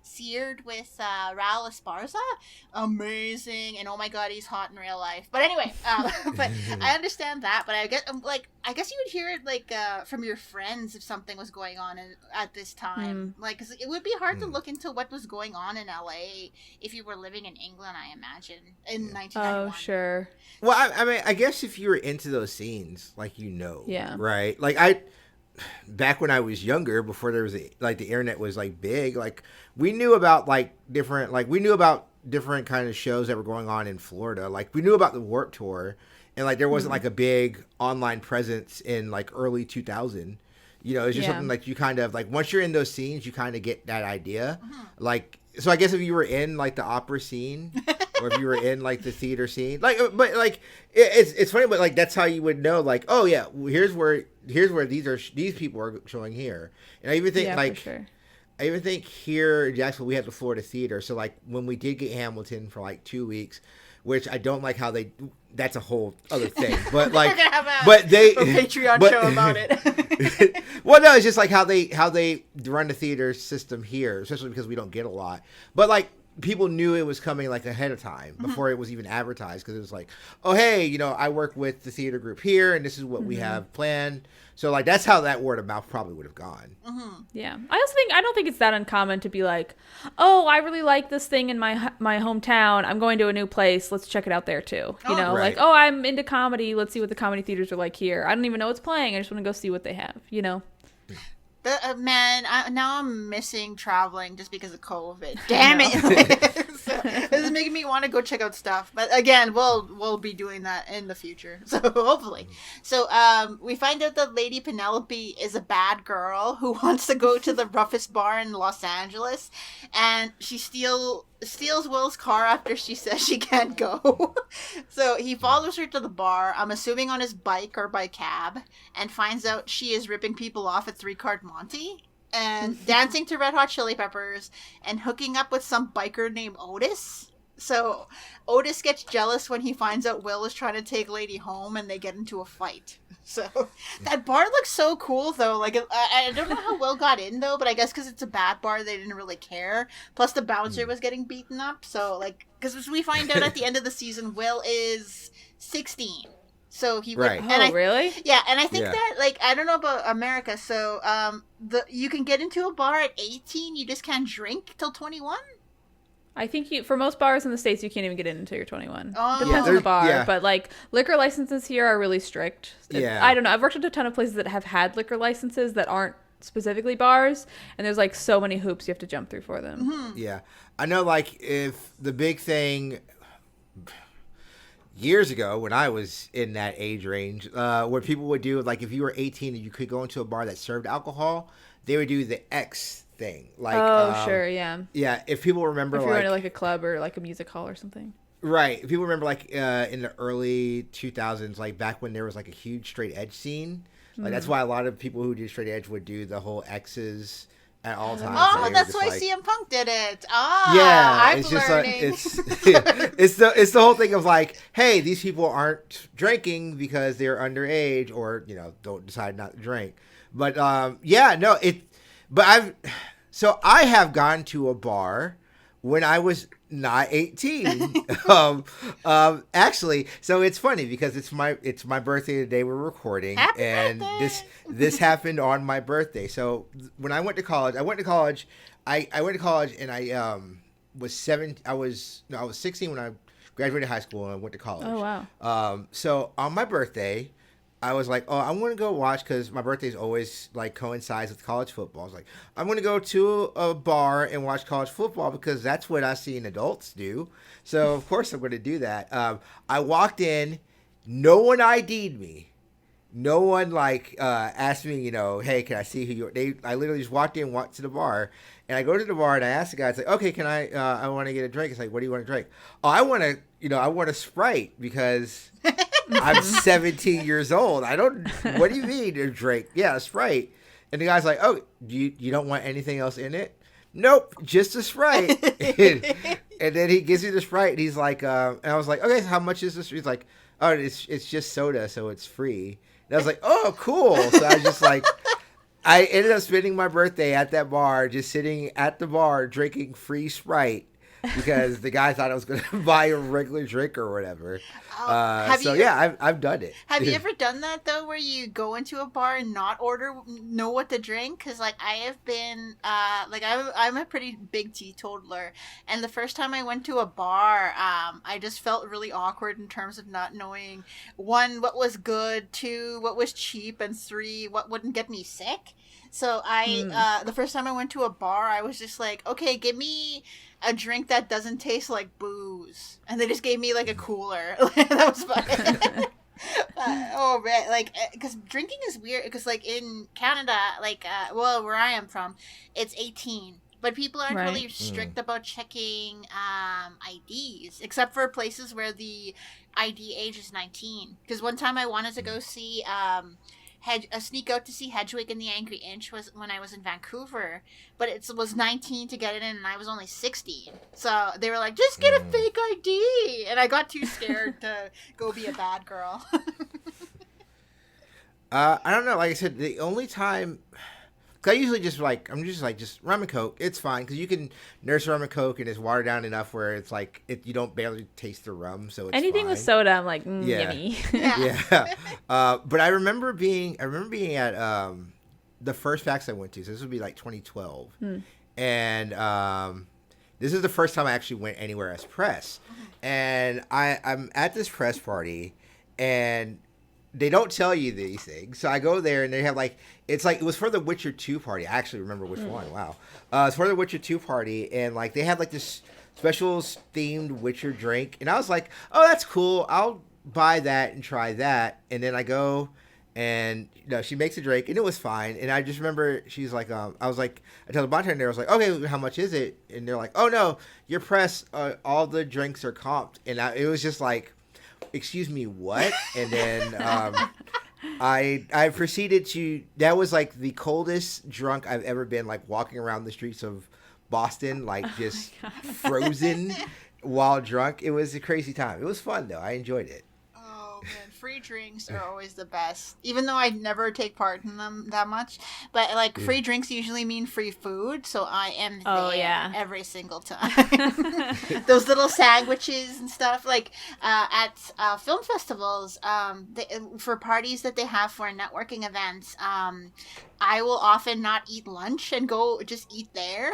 Seared with Raul Esparza. Amazing, and oh my god, he's hot in real life. But anyway, but I understand that, but I guess you would hear it like from your friends if something was going on at this time. Like, 'cause it would be hard to look into what was going on in LA if you were living in England, I imagine, in 1991. Oh, sure. Well, I mean, I guess if you were into those scenes, like, right? Like, back when I was younger, before there was like the internet was like big, like we knew about different kind of shows that were going on in Florida. Like, we knew about the Warped Tour, and like there wasn't like a big online presence in like early 2000. It's just something like you kind of like, once you're in those scenes, you kind of get that idea. Like, so I guess if you were in like the opera scene or if you were in like the theater scene, like, but like it's funny, but like that's how you would know, like, oh yeah, here's where these people are showing here. And I even think like, for sure. I even think here in Jacksonville we have the Florida Theater. So like when we did get Hamilton for like 2 weeks, which I don't like how that's a whole other thing, but like, we're gonna have a Patreon show about it. Well, no, it's just like how they run the theater system here, especially because we don't get a lot. But like, people knew it was coming like ahead of time before it was even advertised, because it was like, oh hey, I work with the theater group here, and this is what we have planned. So like, that's how that word of mouth probably would have gone. Yeah, I don't think it's that uncommon to be like, oh, I really like this thing in my hometown, I'm going to a new place, let's check it out there too. Like, oh, I'm into comedy, let's see what the comedy theaters are like here. I don't even know what's playing, I just want to go see what they have. Man, now I'm missing traveling just because of COVID. Damn it! So, this is making me want to go check out stuff. But again, we'll be doing that in the future. So hopefully. So we find out that Lady Penelope is a bad girl who wants to go to the roughest bar in Los Angeles, and she steals Will's car after she says she can't go. So he follows her to the bar, I'm assuming on his bike or by cab, and finds out she is ripping people off at 3 Card Monte and dancing to Red Hot Chili Peppers and hooking up with some biker named Otis. So Otis gets jealous when he finds out Will is trying to take Lady home, and they get into a fight. So that bar looks so cool, though. Like, I don't know how Will got in, though, but I guess because it's a bad bar, they didn't really care. Plus, the bouncer was getting beaten up. So, like, because we find out at the end of the season, Will is 16. So he would, Right. Oh, really? Yeah, and I think Yeah. that, like, I don't know about America, so you can get into a bar at 18, you just can't drink till 21? I think for most bars in the States, you can't even get in until you're 21. Oh. Depends Yeah, on the bar, yeah. but like liquor licenses here are really strict. Yeah. I don't know. I've worked at a ton of places that have had liquor licenses that aren't specifically bars, and there's like so many hoops you have to jump through for them. Mm-hmm. Yeah. I know, like, if the big thing years ago when I was in that age range, what people would do, like, if you were 18 and you could go into a bar that served alcohol, they would do the X thing. Like, Sure, yeah. Yeah, if people remember, If you're like, going to like a club or like a music hall or something. right. If people remember, like, in the early 2000s, like, back when there was, like, a huge straight edge scene. Like, that's why a lot of people who do straight edge would do the whole X's at all times. Oh, They were that's just why like- CM Punk did it. Ah, Yeah, I'm it's just learning. it's the whole thing of like, hey, these people aren't drinking because they're underage or don't decide not to drink. But yeah, no, but I have gone to a bar when I was not 18. Actually, so it's funny because it's my birthday the day we're recording. Happy and birthday! this happened on my birthday. So when I went to college, I went to college and I was 16 when I graduated high school and I went to college. Oh, wow. So on my birthday, I was like, oh, I want to go watch, because my birthday is always like coincides with college football. I was like, I'm going to go to a bar and watch college football because that's what I've seen adults do. So of course I'm going to do that. I walked in, no one ID'd me. No one asked me, hey, can I see who you are? I literally just walked in, walked to the bar, and I go to the bar and I ask the guy, it's like, okay, can I want to get a drink. It's like, what do you want to drink? Oh, I want a Sprite because I'm 17 years old. What do you mean a drink? Yeah, a Sprite. And the guy's like, oh, you don't want anything else in it? Nope, just a Sprite. and then he gives me the Sprite and he's like, and I was like, okay, so how much is this? He's like, oh, it's just soda, so it's free. And I was like, oh, cool. So I was just like, I ended up spending my birthday at that bar, just sitting at the bar drinking free Sprite because the guy thought I was going to buy a regular drink or whatever. I've done it. Have you ever done that, though, where you go into a bar and not know what to drink? Because, like, I have been, I'm a pretty big teetotaler. And the first time I went to a bar, I just felt really awkward in terms of not knowing, one, what was good, two, what was cheap, and three, what wouldn't get me sick. So the first time I went to a bar, I was just like, okay, give me a drink that doesn't taste like booze. And they just gave me like a cooler. That was fun. Oh man, like, because drinking is weird, because like in Canada, like where I am from, it's 18, but people aren't really strict about checking IDs, except for places where the ID age is 19. Because one time I wanted to go see sneak out to see Hedwig and the Angry Inch was when I was in Vancouver, but it was 19 to get it in, and I was only 16. So they were like, just get a fake ID, and I got too scared to go be a bad girl. I don't know. Like I said, the only time, cause I usually just just rum and coke. It's fine because you can nurse rum and coke and it's watered down enough where it's like you don't barely taste the rum, so it's Anything fine. with soda, I'm like, Yeah. yummy. Yeah. But I remember being at the first PAX I went to. So this would be like 2012, and this is the first time I actually went anywhere as press. And I'm at this press party, and they don't tell you these things. So I go there, and they have it was for the Witcher 2 party. I actually remember which one. Wow. It's for the Witcher 2 party, and they had this special themed Witcher drink. And I was like, oh, that's cool. I'll buy that and try that. And then I go, and she makes a drink, and it was fine. And I just remember she's like, I was like, I told the bartender, I was like, okay, how much is it? And they're like, oh no, your press, all the drinks are comped. And it was just like, excuse me, what? And then I proceeded to, that was like the coldest drunk I've ever been, walking around the streets of Boston, just frozen while drunk. It was a crazy time. It was fun though. I enjoyed it. Oh man, free drinks are always the best, even though I never take part in them that much. But like free drinks usually mean free food, so I am there every single time. Those little sandwiches and stuff, like at film festivals, for parties that they have for networking events. I will often not eat lunch and go just eat there.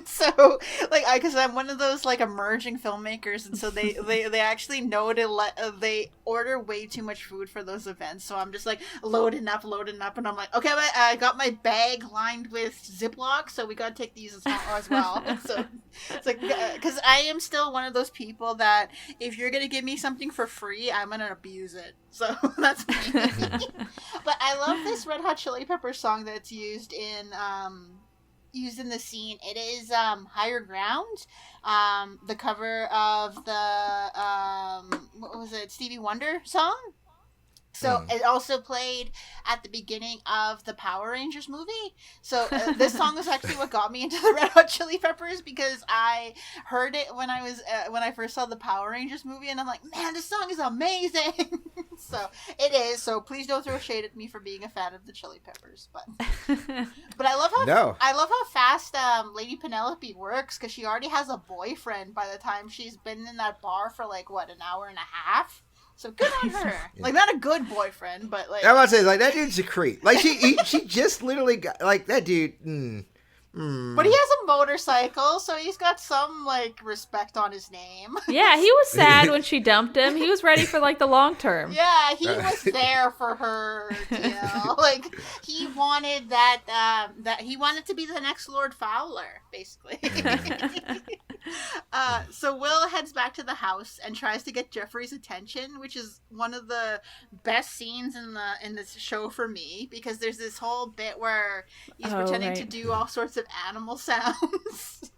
So, like, because I'm one of those like emerging filmmakers, and so they actually know to they order way too much food for those events. So I'm just like loading up, and I'm like, okay, I got my bag lined with Ziploc, so we gotta take these as well. So it's like, because I am still one of those people that if you're gonna give me something for free, I'm gonna abuse it. So that's me. But I love this Red Hot Chili Peppers song that's used in the scene. It is Higher Ground, the cover of the what was it, Stevie Wonder song. So it also played at the beginning of the Power Rangers movie. So this song is actually what got me into the Red Hot Chili Peppers, because I heard it when I first saw the Power Rangers movie, and I'm like, man, this song is amazing. So it is. So please don't throw shade at me for being a fan of the Chili Peppers. But I love how fast Lady Penelope works, because she already has a boyfriend by the time she's been in that bar for like an hour and a half. So good on her. Like, not a good boyfriend, but like... I'm about to say, like, that dude's a creep. Like, she just literally got, like, that dude... But he has a motorcycle, so he's got some, like, respect on his name. Yeah, he was sad when she dumped him. He was ready for, like, the long term. Yeah, he was there for her, Like, he wanted that he wanted to be the next Lord Fowler, basically. So Will heads back to the house and tries to get Geoffrey's attention, which is one of the best scenes in this show for me, because there's this whole bit where he's pretending to do all sorts of animal sounds.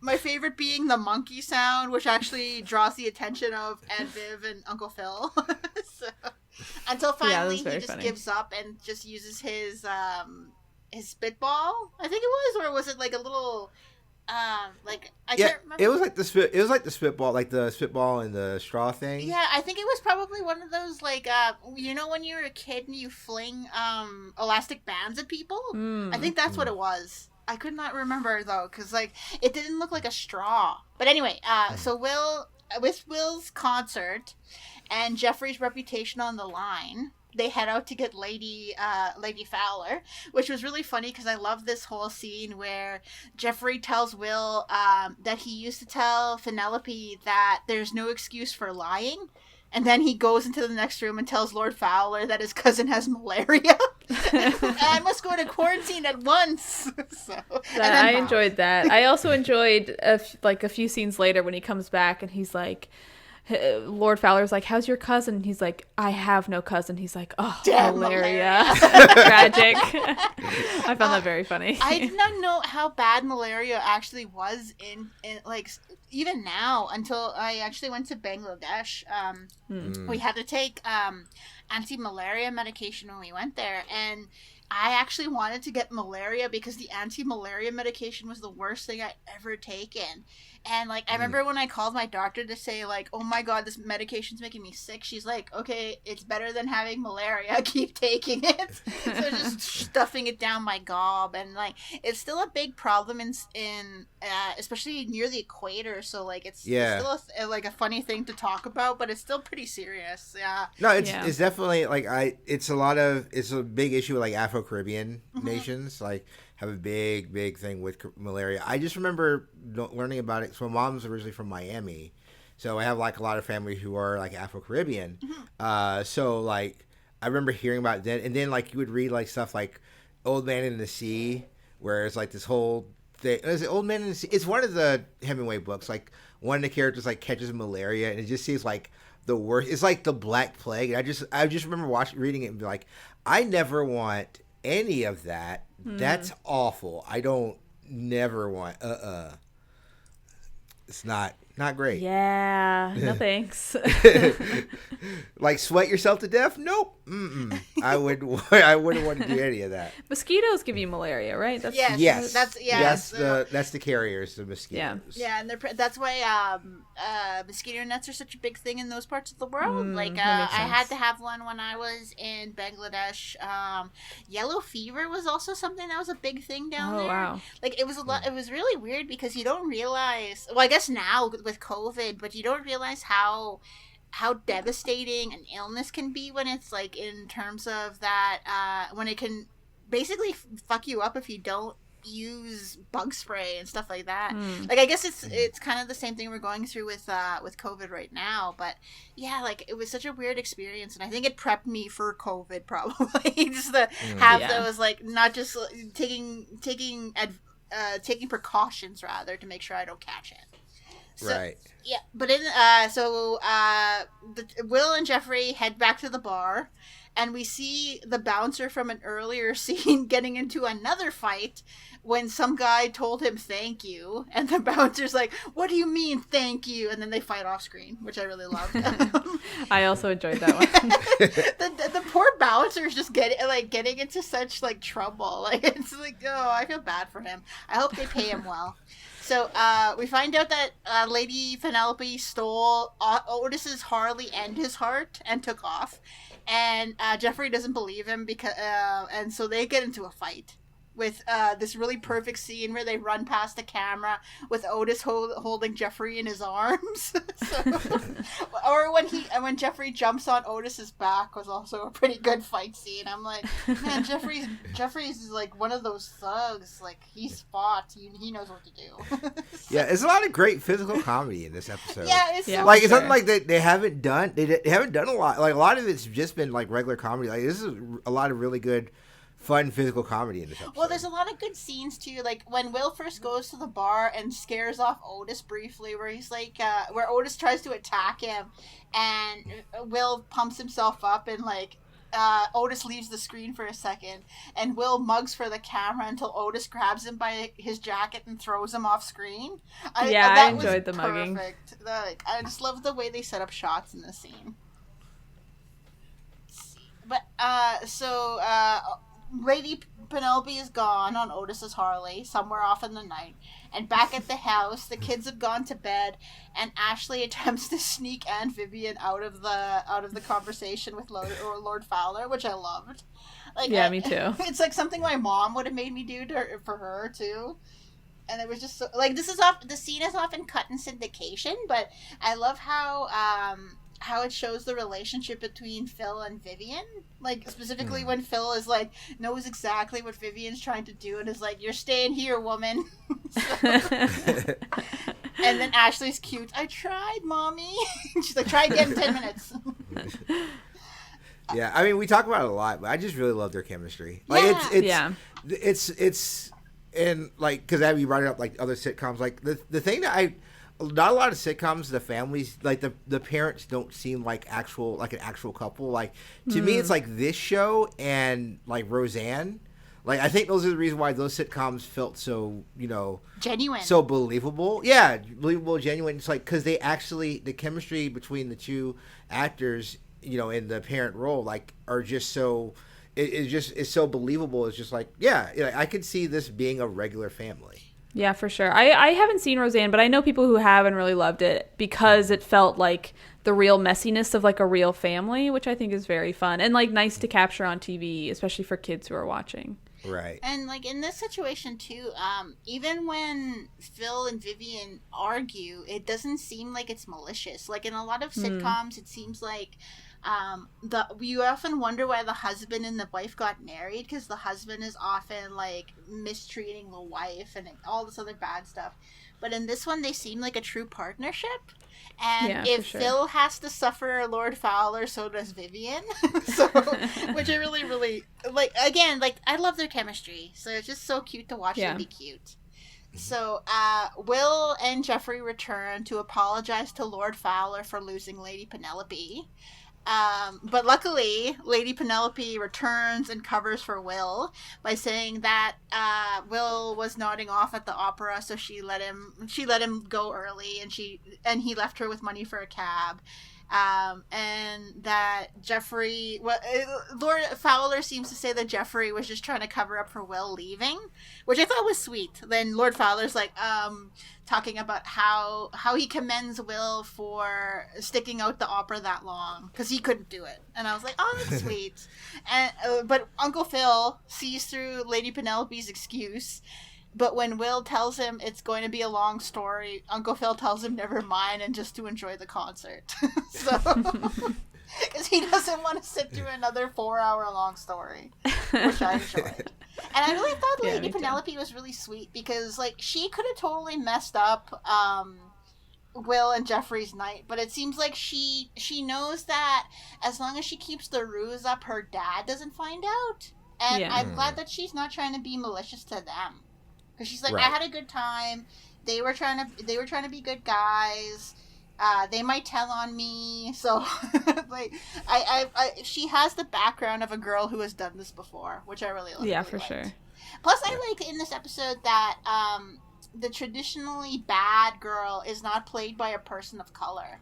My favorite being the monkey sound, which actually draws the attention of Aunt Viv and Uncle Phil. So, until finally he just gives up and just uses his spitball, I think it was, or was it like a little... can't remember. It was like the spitball, like the spitball and the straw thing. Yeah, I think it was probably one of those, like, when you were a kid and you fling elastic bands at people. I think that's what it was. I could not remember though, because like it didn't look like a straw. But anyway, so with Will's concert and Geoffrey's reputation on the line, they head out to get Lady Fowler, which was really funny because I love this whole scene where Geoffrey tells Will that he used to tell Penelope that there's no excuse for lying. And then he goes into the next room and tells Lord Fowler that his cousin has malaria. And I must go to quarantine at once. I enjoyed that. I also enjoyed a few scenes later when he comes back and he's like, Lord Fowler's like, how's your cousin? And he's like, I have no cousin. He's like, oh, malaria. Tragic. I found that very funny. I did not know how bad malaria actually was in like, even now, until I actually went to Bangladesh. We had to take anti-malaria medication when we went there, and I actually wanted to get malaria because the anti-malaria medication was the worst thing I'd ever taken. And, like, I remember when I called my doctor to say, like, oh my god, this medication's making me sick. She's like, okay, it's better than having malaria. Keep taking it. So just stuffing it down my gob. And, like, it's still a big problem in especially near the equator. So, like, it's still a funny thing to talk about, but it's still pretty serious. Yeah. No, it's definitely, like, it's a big issue with, like, Afro-Caribbean nations. Like, have a big thing with malaria. I just remember learning about it. So my mom's originally from Miami, so I have like a lot of family who are like Afro-Caribbean. So like I remember hearing about it then, and then like you would read like stuff like Old Man in the Sea, where it's like this whole thing. Is it Old Man in the Sea? It's one of the Hemingway books. Like one of the characters like catches malaria, and it just seems like the worst. It's like the Black Plague. And I just remember reading it and be like, I never want any of that. That's awful. I don't never want. It's not. not great. Yeah, no thanks. Like sweat yourself to death? Nope. I wouldn't want to do any of that. Mosquitoes give you malaria, right? That's, Yes. That's That's the carriers, the mosquitoes. Yeah, and that's why mosquito nets are such a big thing in those parts of the world. I had to have one when I was in Bangladesh. Yellow fever was also something that was a big thing down there. Wow. Like it was it was really weird because you don't realize. Well, I guess now with COVID, but you don't realize how devastating an illness can be when it's like in terms of that when it can basically fuck you up if you don't use bug spray and stuff like that. Like I guess it's kind of the same thing we're going through with COVID right now, but yeah, like it was such a weird experience, and I think it prepped me for COVID probably just to have those, like, not just taking precautions rather to make sure I don't catch it. So, Right. Yeah, but Will and Geoffrey head back to the bar, and we see the bouncer from an earlier scene getting into another fight when some guy told him thank you, and the bouncer's like, "What do you mean thank you?" And then they fight off screen, which I really loved. I also enjoyed that one. the poor bouncer is just getting into such like trouble. Like it's like, oh, I feel bad for him. I hope they pay him well. So we find out that Lady Penelope stole Otis's Harley and his heart and took off, and Geoffrey doesn't believe him and so they get into a fight with this really perfect scene where they run past the camera with Otis holding Geoffrey in his arms. Or when Geoffrey jumps on Otis's back was also a pretty good fight scene. I'm like, man, Geoffrey's like one of those thugs. Like he's fought. He knows what to do. Yeah, there's a lot of great physical comedy in this episode. Yeah, it's like it's something like they haven't done. They haven't done a lot. Like a lot of it's just been like regular comedy. Like this is a lot of really good, fun physical comedy in this episode. Well, there's a lot of good scenes too, like when Will first goes to the bar and scares off Otis briefly, where he's like, where Otis tries to attack him, and Will pumps himself up, and like, Otis leaves the screen for a second, and Will mugs for the camera until Otis grabs him by his jacket and throws him off screen. I enjoyed the mugging. Like, I just love the way they set up shots in this scene. But Lady Penelope is gone on Otis's Harley, somewhere off in the night. And back at the house, the kids have gone to bed, and Ashley attempts to sneak Aunt Vivian out of the conversation with Lord Fowler, which I loved. Like, yeah, me too. It's like something my mom would have made me do for her too. And it was just so, like, the scene is often cut in syndication, but I love how it shows the relationship between Phil and Vivian, like specifically when Phil is like knows exactly what Vivian's trying to do and is like, "You're staying here, woman." And then Ashley's cute. "I tried, mommy." She's like, "Try again in 10 minutes." Yeah, I mean, we talk about it a lot, but I just really love their chemistry. Like it's and like, because Abby brought it up, like other sitcoms, like the thing that not a lot of sitcoms, the families, like the parents don't seem like an actual couple. Like to me, it's like this show and like Roseanne. Like I think those are the reason why those sitcoms felt so, genuine, so believable. Yeah, believable, genuine. It's like because they actually, the chemistry between the two actors, in the parent role, like are just so. It's so believable. It's just like, yeah, I could see this being a regular family. Yeah, for sure. I haven't seen Roseanne, but I know people who have and really loved it because it felt like the real messiness of like a real family, which I think is very fun and like nice to capture on TV, especially for kids who are watching. Right. And like in this situation too, even when Phil and Vivian argue, it doesn't seem like it's malicious. Like in a lot of sitcoms, it seems like you often wonder why the husband and the wife got married, because the husband is often like mistreating the wife and all this other bad stuff. But in this one, they seem like a true partnership. And if Phil has to suffer Lord Fowler, so does Vivian. So, which I really, really like. Again, like I love their chemistry. So it's just so cute to watch them be cute. So, Will and Geoffrey return to apologize to Lord Fowler for losing Lady Penelope. But luckily, Lady Penelope returns and covers for Will by saying that Will was nodding off at the opera, so she let him go early, and he left her with money for a cab. And that Geoffrey, Lord Fowler seems to say that Geoffrey was just trying to cover up for Will leaving, which I thought was sweet. Then Lord Fowler's like, talking about how he commends Will for sticking out the opera that long because he couldn't do it, and I was like, oh, that's sweet. And but Uncle Phil sees through Lady Penelope's excuse. But when Will tells him it's going to be a long story, Uncle Phil tells him never mind and just to enjoy the concert. So, because he doesn't want to sit through another 4-hour-long story, which I enjoyed. And I really thought Lady Penelope was really sweet because, like, she could have totally messed up Will and Geoffrey's night, but it seems like she knows that as long as she keeps the ruse up, her dad doesn't find out. And I'm glad that she's not trying to be malicious to them. Because she's like, right. I had a good time. They were trying to be good guys. They might tell on me. So, like, she has the background of a girl who has done this before, which I really like. Yeah, for sure. Plus, I like in this episode that the traditionally bad girl is not played by a person of color.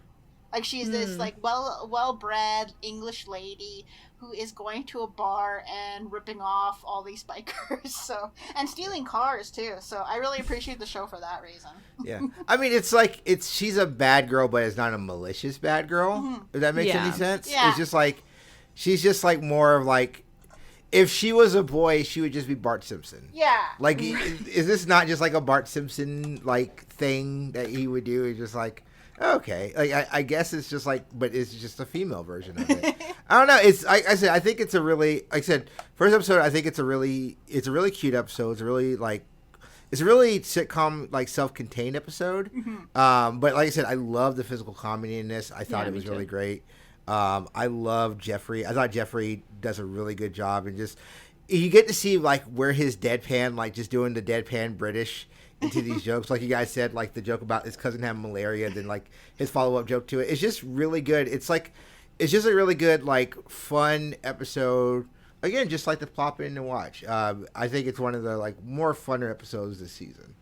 Like, she's this, like, well-bred English lady who is going to a bar and ripping off all these bikers, so, and stealing cars, too. So I really appreciate the show for that reason. Yeah. I mean, it's like, she's a bad girl, but it's not a malicious bad girl, if that makes any sense. Yeah. It's just like, she's just like more of like, if she was a boy, she would just be Bart Simpson. Yeah. Like, is this not just like a Bart Simpson, like, thing that he would do? It's just like, okay, like I guess it's just like, but it's just a female version of it. I don't know. It's I think it's a really, like I said, first episode. I think it's a really cute episode. It's a really sitcom, like, self-contained episode. Mm-hmm. But like I said, I love the physical comedy in this. I thought it was really great. I love Geoffrey. I thought Geoffrey does a really good job, and just you get to see like where his deadpan, like just doing the deadpan British into these jokes, like you guys said, like the joke about his cousin having malaria, then like his follow-up joke to it. It's just really good. It's just a really good, like, fun episode. Again, just like to plop in and watch. I think it's one of the, like, more funner episodes this season.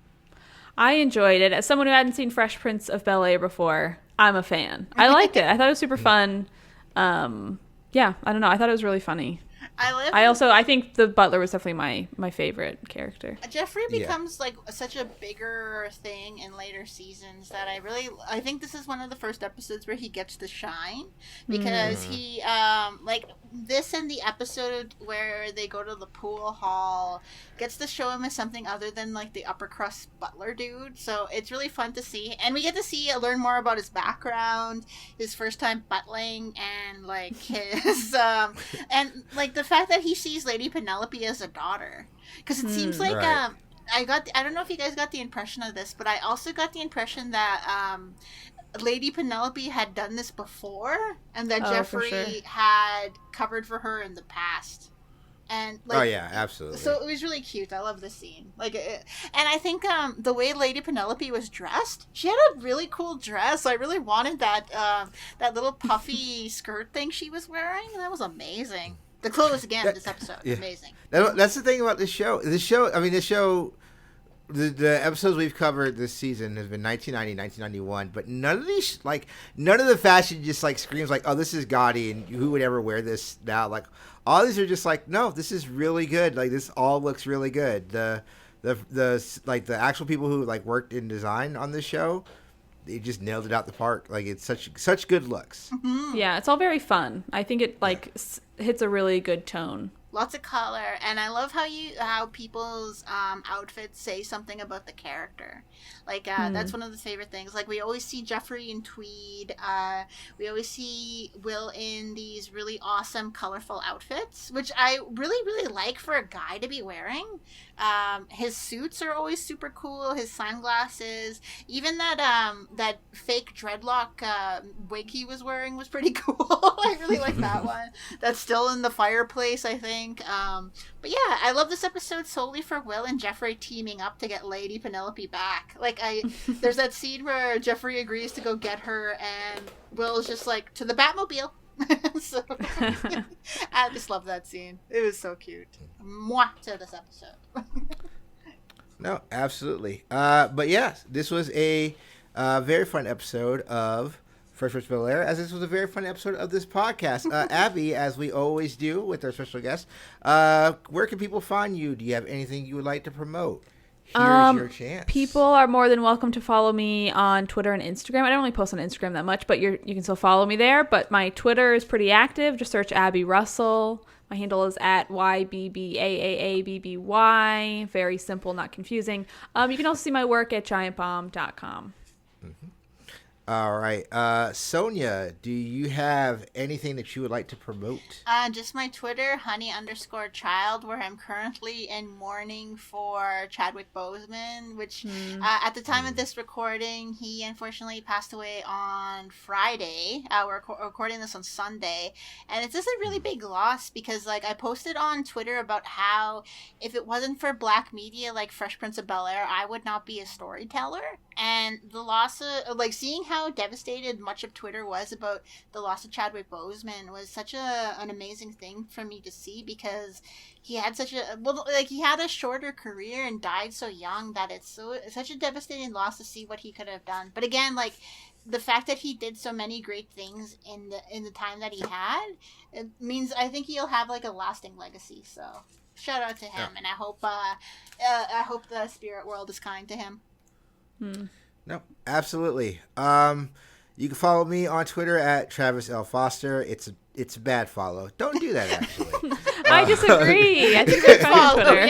I enjoyed it. As someone who hadn't seen Fresh Prince of Bel-Air before, I'm a fan. I liked it. I thought it was super fun. Yeah, I don't know. I thought it was really funny. I think the butler was definitely my favorite character. Geoffrey becomes like such a bigger thing in later seasons that I think this is one of the first episodes where he gets to shine, because he like this and the episode where they go to the pool hall gets to show him as something other than like the upper crust butler dude. So it's really fun to see, and we get to learn more about his background, his first time butling, and like his and like the fact that he sees Lady Penelope as a daughter, because it seems like right. I don't know if you guys got the impression of this, but I also got the impression that Lady Penelope had done this before, and that Geoffrey had covered for her in the past. And like, oh yeah, absolutely. So it was really cute. I love this scene. Like, and I think the way Lady Penelope was dressed, she had a really cool dress. I really wanted that that little puffy skirt thing she was wearing. That was amazing. The clothes again. This episode, amazing. That's the thing about this show. The episodes we've covered this season has been 1990, 1991, but none of the fashion just like screams like, oh, this is gaudy and who would ever wear this now? Like, all these are just like, no, this is really good. Like, this all looks really good. The like the actual people who like worked in design on this show, they just nailed it out the park. Like, it's such good looks. Mm-hmm. Yeah, it's all very fun. I think it hits a really good tone. Lots of color, and I love how people's outfits say something about the character. Like that's one of the favorite things. Like, we always see Geoffrey in tweed. We always see Will in these really awesome, colorful outfits, which I really, really like for a guy to be wearing. His suits are always super cool. His sunglasses, even that fake dreadlock wig he was wearing was pretty cool. I really like that one. That's still in the fireplace, I think. But yeah, I love this episode solely for Will and Geoffrey teaming up to get Lady Penelope back. Like, there's that scene where Geoffrey agrees to go get her, and Will's just like, to the Batmobile. So I just love that scene. It was so cute. Mwah to this episode. No, absolutely. But yes, this was a very fun episode of Fresh Prince Bel-Air, as this was a very fun episode of this podcast. Abby, as we always do with our special guests, where can people find you? Do you have anything you would like to promote? Here's your chance. People are more than welcome to follow me on Twitter and Instagram. I don't really post on Instagram that much, but you can still follow me there. But my Twitter is pretty active. Just search Abby Russell. My handle is at YBBAAABBY. Very simple, not confusing. You can also see my work at giantbomb.com. Mm-hmm. All right. Sonya, do you have anything that you would like to promote? Just my Twitter, honey_child, where I'm currently in mourning for Chadwick Boseman, which at the time of this recording, he unfortunately passed away on Friday. We're recording this on Sunday, and it's just a really big loss because, like, I posted on Twitter about how if it wasn't for Black media like Fresh Prince of Bel-Air, I would not be a storyteller. And the loss of, like, seeing how devastated much of Twitter was about the loss of Chadwick Boseman was such an amazing thing for me to see, because he had he had a shorter career and died so young that it's such a devastating loss to see what he could have done. But again, like, the fact that he did so many great things in the time that he had, it means I think he'll have like a lasting legacy. So shout out to him, and I hope the spirit world is kind to him. No, absolutely. You can follow me on Twitter at Travis L. Foster. It's a bad follow. Don't do that, actually. I disagree. I think that's on Twitter.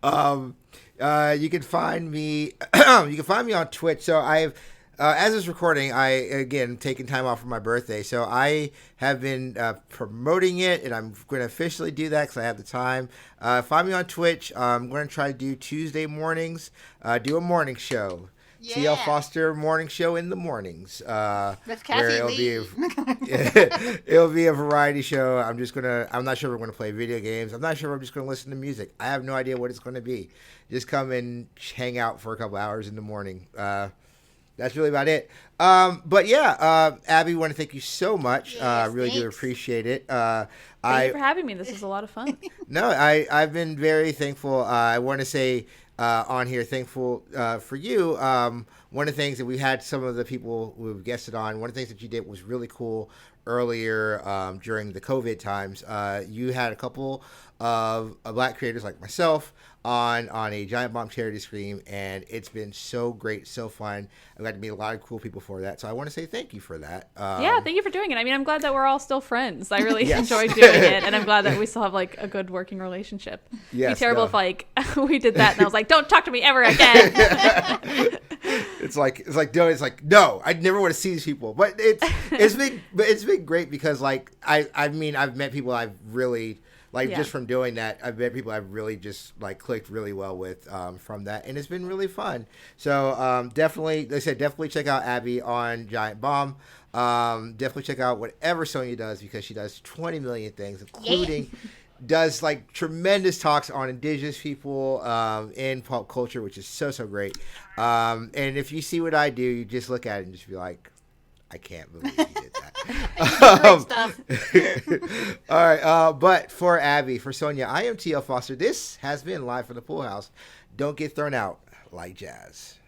Yeah. You can find me. You can find me on Twitch. So I've, as I was recording, I again taking time off for my birthday. So I have been promoting it, and I'm going to officially do that because I have the time. Find me on Twitch. I'm going to try to do Tuesday mornings. Do a morning show. TL Foster morning show in the mornings. With Kathy Lee. It'll be a variety show. I'm not sure if we're going to play video games. I'm not sure if I'm just going to listen to music. I have no idea what it's going to be. Just come and hang out for a couple hours in the morning. That's really about it. But yeah, Abby, want to thank you so much. Yes, really thanks. do appreciate it. Thank you for having me. This was a lot of fun. No, I've been very thankful. I want to say on here, thankful for you. One of the things that we had some of the people who've guested on, one of the things that you did was really cool earlier during the COVID times. You had a couple of Black creators like myself on a Giant Bomb charity stream, and it's been so great, so fun. I've got to meet a lot of cool people for that, so I want to say thank you for that. Yeah, thank you for doing it. I mean, I'm glad that we're all still friends. I really Yes. enjoyed doing it, and I'm glad that we still have like a good working relationship. Yes, It'd be terrible no. if like we did that and I was like, don't talk to me ever again. It's like no, I never want to see these people. But it's been great because like I mean I've met people I've really just from doing that. I've met people I've really just like clicked really well with from that, and it's been really fun. So definitely, like I said, definitely check out Abby on Giant Bomb. Definitely check out whatever Sonya does, because she does 20 million things, including does like tremendous talks on indigenous people in pop culture, which is so great. And if you see what I do, you just look at it and just be like, I can't believe you did that. All right. But for Abby, for Sonya, I am TL Foster. This has been Live from the Pool House. Don't get thrown out like jazz.